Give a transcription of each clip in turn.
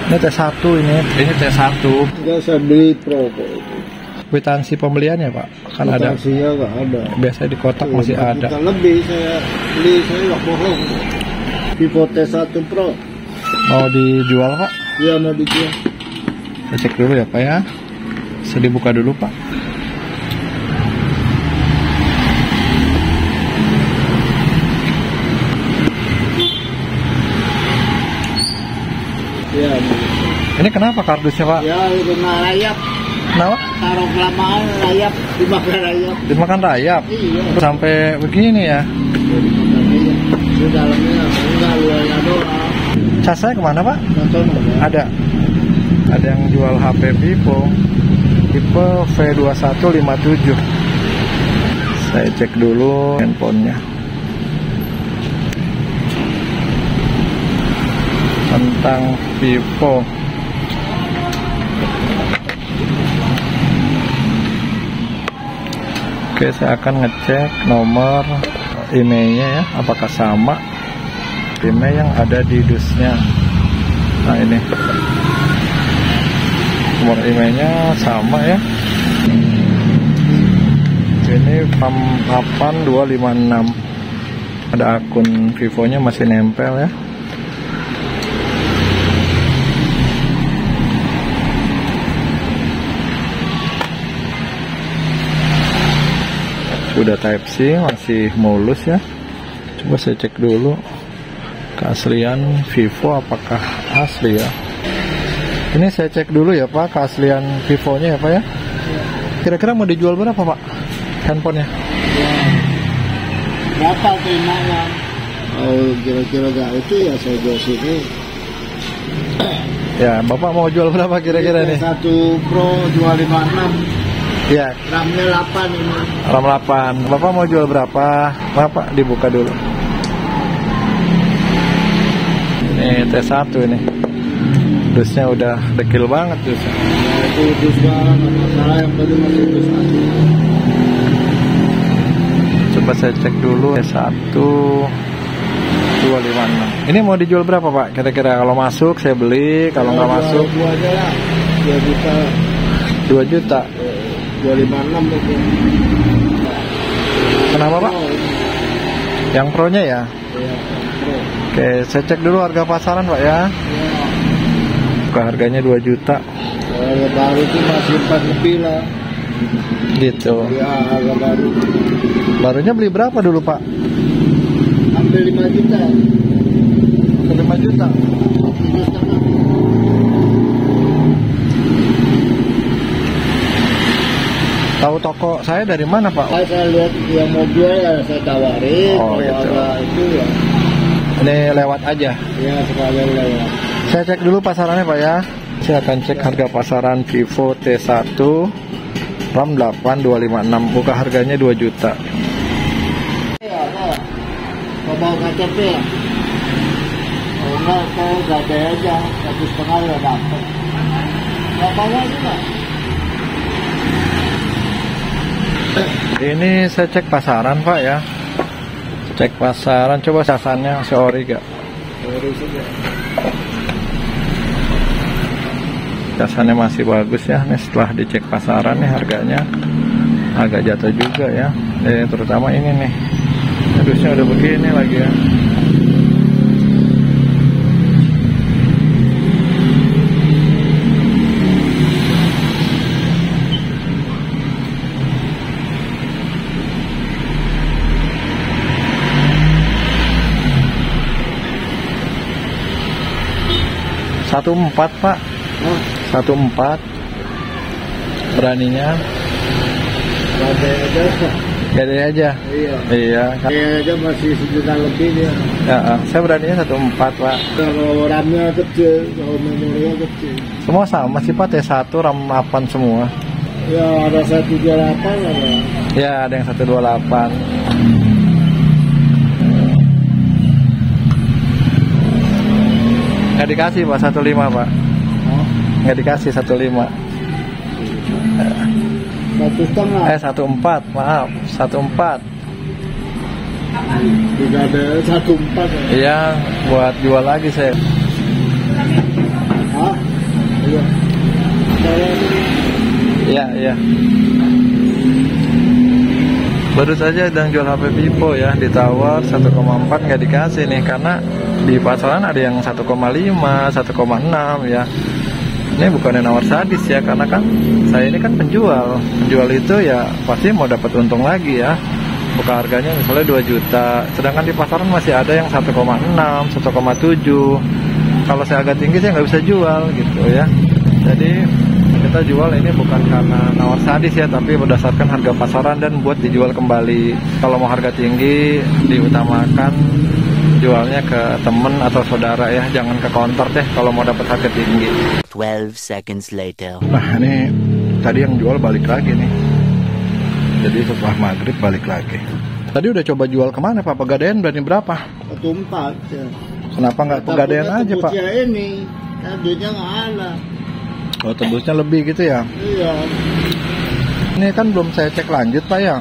Ini T1 ini T1. Enggak, saya beli Pro kok. Kwitansi pembeliannya Pak, kan ada. Kwitansinya nggak ada. Biasanya di kotak masih ada. Kita lebih saya beli, saya nggak bohong. Vivo T1 Pro. Mau dijual Pak? Iya, mau dijual. Kita cek dulu ya Pak ya. Bisa dibuka dulu Pak. Iya. Ini kenapa kardusnya Pak? Ya, kena rayap. Kenapa? Taruh kelamaan rayap, dimakan rayap. Dimakan rayap? Iya. Sampai begini ya? Di dalamnya enggak, luarnya doang. Casnya kemana Pak? Ada. Ada yang jual HP Vivo tipe V2157. Saya cek dulu handphonenya. Tentang Vivo. Oke, saya akan ngecek nomor emailnya ya, apakah sama email yang ada di dusnya. Nah ini nomor emailnya sama ya. Ini PAM 8256. Ada akun Vivonya masih nempel ya. Udah Type C, masih mulus ya. Coba saya cek dulu keaslian Vivo apakah asli ya. Ini saya cek dulu ya Pak, keaslian Vivonya ya Pak ya. Kira-kira mau dijual berapa Pak handphonenya? Berapa terimanya? Oh, kira-kira gak itu ya saya jual sini. Ya, Bapak mau jual berapa kira-kira nih? 1 Pro 256. Ya, RAM-nya 8 ini. RAM 8. Bapak mau jual berapa? Bapak dibuka dulu. Ini T1 ini. Dusnya udah dekil banget dusnya. Nah, itu dus banget, masalah yang tadi masih dus aja. Coba saya cek dulu T1 256. Ini mau dijual berapa Pak? Kira-kira kalau masuk saya beli, kalau nggak masuk 2 aja lah. 2 juta. 2 juta. 256 mungkin. Kenapa Pak? Yang Pro-nya ya? Iya, Pro. Oke, saya cek dulu harga pasaran Pak ya. Harganya 2 juta. Harga baru itu masih 4 lebih lah. Gitu. Ya, harga baru. Barunya beli berapa dulu Pak? Hampir 5 juta. 5 juta. 7,5. Tahu toko saya dari mana Pak? Saya lihat yang mobil ya saya tawarin. Oh, kalau gitu. ada itu ya. Ini lewat aja. Ya, sekalian lewat. Saya cek dulu pasarannya Pak ya. Saya akan cek harga pasaran Vivo T1 RAM 8 256. Buka harganya 2 juta. Ya, apa? Bawa KTP ya? Oh, enggak, kalau gade aja 1,5 ya dapat. Nggak bawa juga. Ini saya cek pasaran Pak ya. Cek pasaran, coba casannya masih ori gak? Ori saja. Casannya masih bagus ya. Nih setelah dicek pasaran nih harganya agak jatuh juga ya. Terutama ini nih. Harusnya udah begini lagi ya. Satu 4 Pak. 14 beraninya. Gade aja. Gede aja. Iya. Iya. Gade aja masih 1 juta lebih dia. Ya, saya beraninya 14 Pak. Kalau RAM-nya kecil, kalau memorinya kecil. Semua sama sih Pak, T1 RAM 8 semua. Ya, ada 128 ada. Ya, ada yang 128. Nggak dikasih Pak 15 Pak. Nggak dikasih 15. 1,5. 14, maaf 14. Tidak ada 14 ya. Iya, buat jual lagi saya. Hah? Iya. Baru saja sedang jual HP Vivo ya, ditawar 1,4 nggak dikasih nih, karena di pasaran ada yang 1,5, 1,6 ya. Ini bukannya nawar sadis ya, karena kan saya ini kan penjual. Penjual itu ya pasti mau dapat untung lagi ya. Buka harganya misalnya 2 juta, sedangkan di pasaran masih ada yang 1,6, 1,7. Kalau saya agak tinggi saya nggak bisa jual gitu ya. Jadi kita jual ini bukan karena nawar sadis ya, tapi berdasarkan harga pasaran dan buat dijual kembali. Kalau mau harga tinggi diutamakan jualnya ke temen atau saudara ya, jangan ke counter deh kalau mau dapat harga tinggi. 12 seconds later. Nah ini tadi yang jual balik lagi nih, jadi setelah maghrib balik lagi. Tadi udah coba jual kemana Pak? Pegadaian berani berapa? 1,4 ya. Kenapa nggak Pegadaian aja Pak? Ya ini, kan duitnya nggak ada. Oh tebusnya lebih gitu ya? Iya. Ini kan belum saya cek lanjut Pak ya.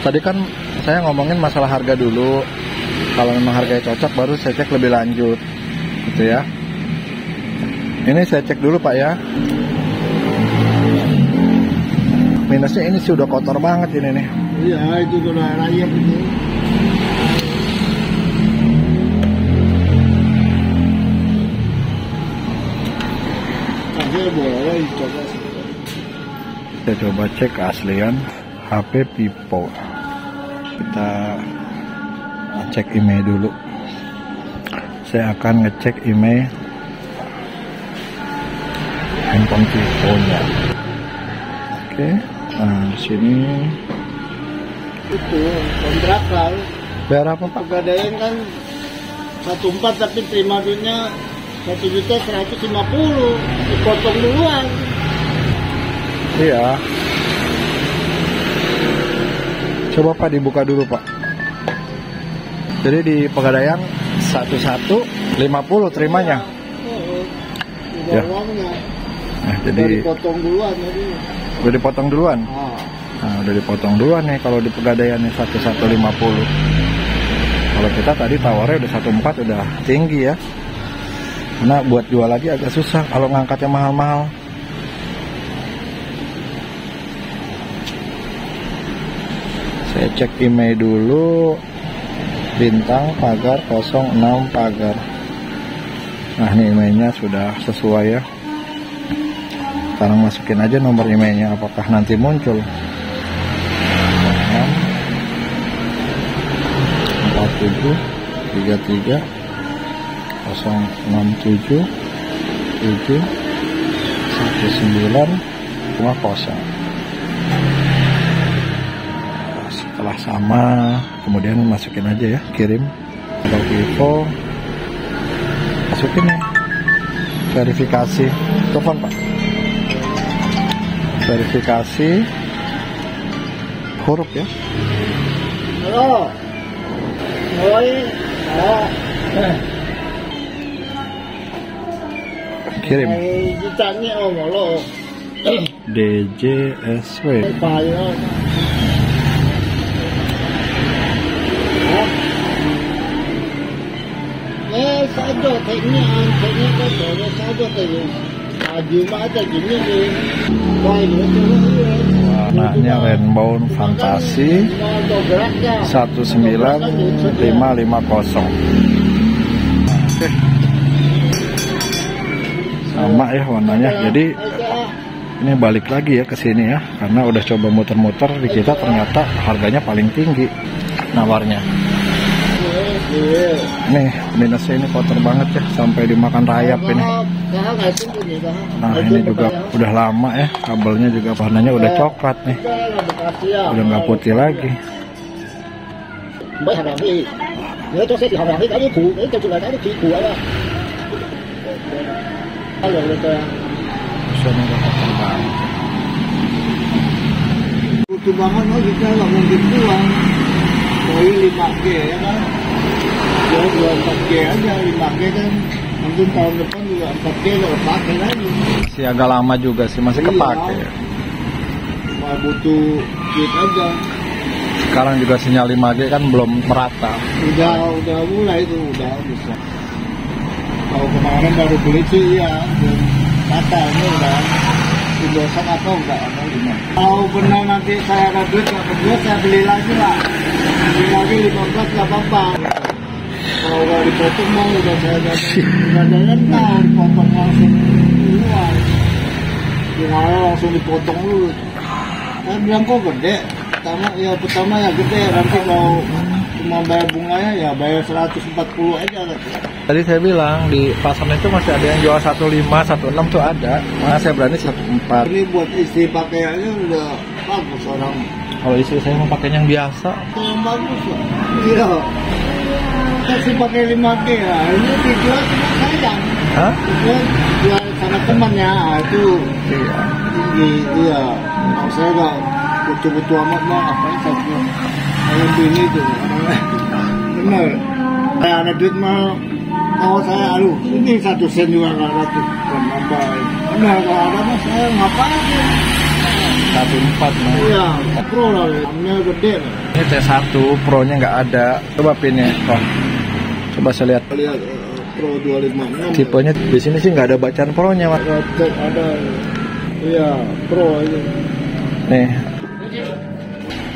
Tadi kan saya ngomongin masalah harga dulu. Kalau memang harganya cocok baru saya cek lebih lanjut gitu ya. Ini saya cek dulu Pak ya. Minusnya ini sih udah kotor banget ini nih. Iya, itu udah rayap ini. Boleh coba. Saya coba cek keaslian HP Vivo. Kita cek email dulu. Saya akan ngecek email handphone Vivo-nya. Oke, nah di sini itu kontrakal. bayar apa Pak? Pegadaian kan 1,4 tapi terima duitnya 1.150.000, dipotong duluan. Iya. Coba Pak dibuka dulu Pak. Jadi di Pegadaian 1150 terimanya. Ya. Uangnya. Nah, Udah jadi dipotong duluan jadi. udah dipotong duluan. Ah. Nah, udah dipotong duluan nih kalau di Pegadaian nih 1150. Kalau kita tadi tawarnya udah 1,4 udah tinggi ya. Karena buat jual lagi agak susah kalau ngangkatnya mahal-mahal. Saya cek email dulu. Bintang pagar 06 pagar. Nah ini emailnya sudah sesuai ya. Sekarang masukin aja nomor emailnya, apakah nanti muncul. 4733 067 7 1950. Setelah sama kemudian masukin aja ya, kirim atau Vivo, masukin ya, verifikasi, telepon Pak, verifikasi huruf ya. Halo. Oi. Oh. Kirim Ditanya lo. DJSW. Bayar. Saja teknik kan saja kayak maju aja gini nih. Baik betul. Warnanya rainbow fantasi 19550. Oke. Sama ya warnanya. Jadi ini balik lagi ya ke sini ya, karena udah coba muter-muter di kita ternyata harganya paling tinggi nawarnya. Nih minusnya ini kotor banget ya, sampai dimakan rayap ini. Nah ini juga udah lama ya, kabelnya juga warnanya udah coklat nih, udah nggak putih lagi. Ini udah kotor banget. Butuh banget kita nggak mungkin pulang. Poin 5G ya kan. Ya 4G aja, 5G kan mungkin tahun depan juga 4G nggak pakai lagi. Masih agak lama juga sih, masih kepake. Cuma butuh kit aja. Sekarang juga sinyal 5G kan belum merata. Udah mulai itu, udah bisa. Kalau kemarin baru beli sih ya, belum rata ini udah. Indosat atau enggak ada lima. Kalau benar nanti saya ada duit nggak kedua saya beli lagi lah. Beli lagi 15 nggak apa-apa. Kalau nggak dipotong mau udah saya jajan tahu dipotong langsung keluar. Gimana langsung dipotong dulu. Saya bilang kok gede. Pertama ya gede, nanti kalau cuma bayar bunganya ya bayar 140 aja. Tadi saya bilang di pasar itu masih ada yang jual 15, 16 tuh ada. Mana saya berani 14. Ini buat istri pakai aja udah bagus orang. Kalau istri saya mau pakainya yang biasa. Yang bagus lah. Iya. Kasih pakai 5G lah. Ini dijual cuma sayang. Hah? Jual sama temannya itu Iya. tinggi. Iya. Kalau saya nggak butuh-butuh amat mah apa saya jual. Kalau bini itu benar. Saya ada duit mah. Kalau saya aduh ini 1 sen juga nggak ada tuh. Nambah. Benar kalau ada mah saya ngapain? 14 mah. Iya. Pro lah. Namanya gede lah. Ini T1 Pro-nya nggak ada. Coba pinnya. Oh. Coba saya lihat. Lihat Pro 256. Tipenya di sini sih nggak ada bacaan Pro-nya, Mas. Ada. Iya, Pro aja. Nih.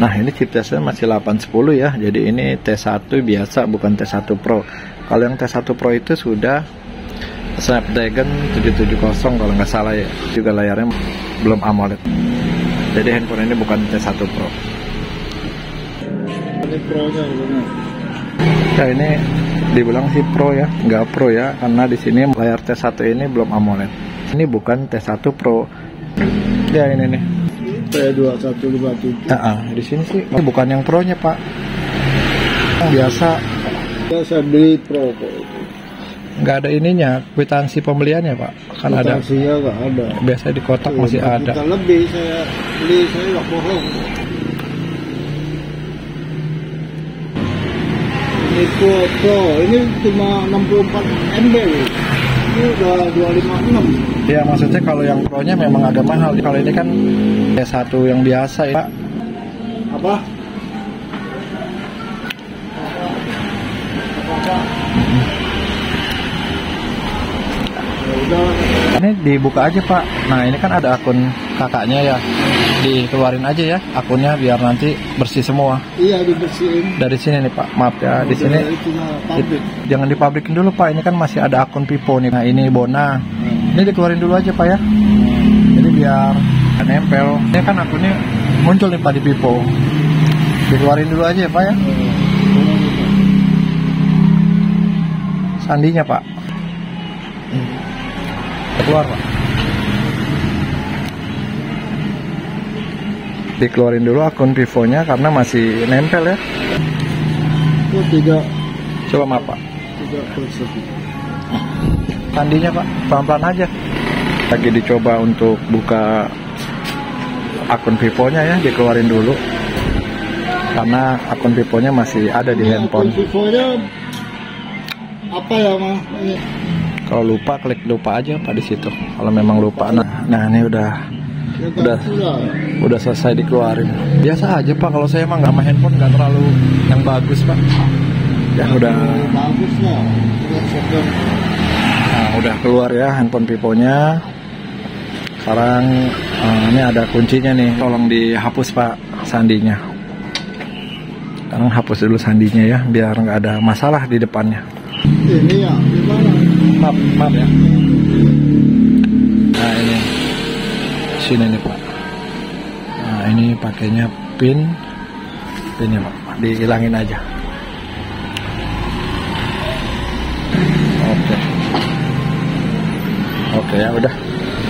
Nah, ini chip tesnya masih 810 ya. Jadi ini T1 biasa bukan T1 Pro. Kalau yang T1 Pro itu sudah Snapdragon 770 kalau nggak salah ya. Juga layarnya belum AMOLED. Jadi handphone ini bukan T1 Pro. Ini Pro-nya benar. Ya ini dibilang sih Pro ya, nggak Pro ya, karena di sini layar T1 ini belum AMOLED. Ini bukan T1 Pro. Ya ini nih. P2157. Di sini sih ini bukan yang Pro-nya, Pak. Yang biasa. Ya, saya beli Pro kok. Nggak ada ininya, kwitansi pembeliannya, Pak. Kan ada. Kwitansinya nggak ada. Biasa di kotak masih ada. Kita lebih saya beli, saya nggak bohong. Ini Pro, ini cuma 64 MB. Ini udah 256. Ya maksudnya kalau yang Pro-nya memang agak mahal. Kalau ini kan T1 yang biasa ya, Pak. Apa? Ini dibuka aja, Pak. Nah ini kan ada akun kakaknya ya, dikeluarin aja ya akunnya biar nanti bersih semua. Iya, dibersihin. Dari sini nih, Pak. Maaf ya, di sini jangan dipublikin dulu, Pak. Ini kan masih ada akun Vivo nih. Nah ini Bona. Ini dikeluarin dulu aja, Pak ya. Jadi biar nempel. Ini kan akunnya muncul nih, Pak, di Vivo. Dikeluarin dulu aja ya, Pak ya. Sandinya, Pak. Keluar, Pak. Dikeluarin dulu akun Vivo-nya karena masih nempel ya. Oh, tidak. Coba maaf, Pak. Tidak bersedia. Sandinya, Pak, pelan-pelan aja. Lagi dicoba untuk buka akun Vivo-nya ya, dikeluarin dulu. Karena akun Vivo-nya masih ada di handphone. Akun Vivo-nya apa ya, Mas? Kalau lupa klik lupa aja, Pak, di situ. Kalau memang lupa. Nah ini udah selesai dikeluarin. Biasa aja, Pak. Kalau saya emang nggak sama handphone nggak terlalu yang bagus, Pak. Ya udah. Bagus lah. Nah, udah keluar ya handphone Vivo-nya. Sekarang ini ada kuncinya nih. Tolong dihapus, Pak, sandinya. Sekarang hapus dulu sandinya ya, biar nggak ada masalah di depannya. Ini ya, gimana? Maaf ya. Nah ini sini nih, Pak. Nah ini pakainya pinnya, Pak, dihilangin aja. Oke ya udah.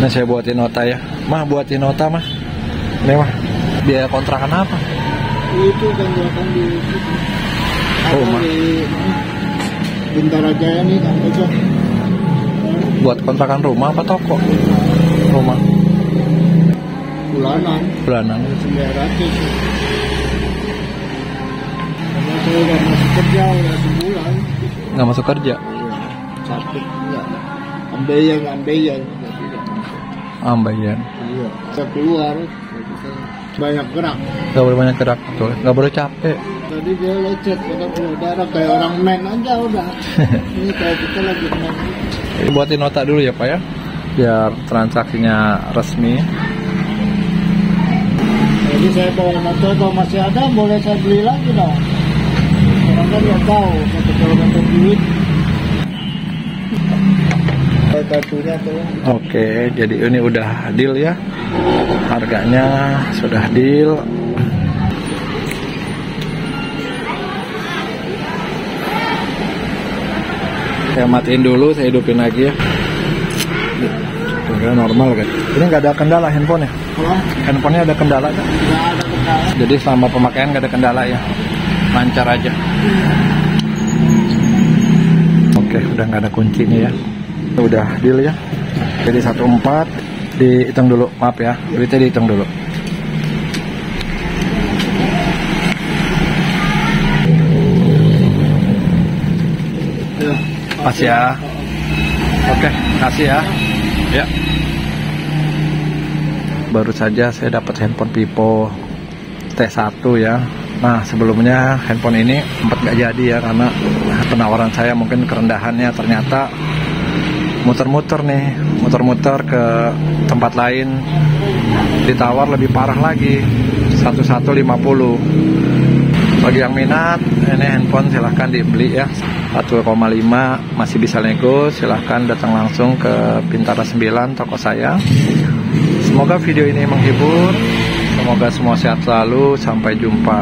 Nah saya buatin nota ya. Mah buatin nota mah. Ini mah biaya kontrakan apa? Itu kan buatan di Rumah. di Bintara Jaya nih kan cocok. Buat kontrakan rumah apa toko? Rumah. Bulanan 900. Karena saya udah masuk kerja udah sebulan. Nggak masuk kerja? Sakit enggak. Ambeien. Ambeien. Iya. Saya keluar. Banyak gerak. Nggak boleh banyak gerak, betul. Nggak boleh capek. Tadi dia lecet, kadang keluar darah kayak orang main aja udah. Ini kayak kita lagi main. Buatin nota dulu ya, Pak ya. biar transaksinya resmi. Jadi saya bawa motor, kalau masih ada boleh saya beli lagi dong. Orang kan nggak tahu kalau nggak duit. Kartunya tuh. Oke, jadi ini udah deal ya. Harganya sudah deal. Saya matiin dulu, saya hidupin lagi ya. Udah normal kan. Ini nggak ada kendala handphonenya. Handphonenya ada kendala kan? Nggak ada kendala. Jadi selama pemakaian nggak ada kendala ya. Lancar aja. Oke, udah nggak ada kuncinya ya. Udah deal ya. Jadi 14 dihitung dulu, maaf ya, duitnya dihitung dulu. Pas ya. Oke, kasih ya. Ya. Baru saja saya dapat handphone Vivo T1 ya. Nah, sebelumnya handphone ini sempat nggak jadi ya, karena penawaran saya mungkin kerendahannya ternyata muter-muter ke tempat lain ditawar lebih parah lagi, 1150. Bagi yang minat ini handphone silahkan dibeli ya, 1,5 masih bisa nego, silahkan datang langsung ke Bintara 9 toko saya. Semoga video ini menghibur, semoga semua sehat selalu, sampai jumpa.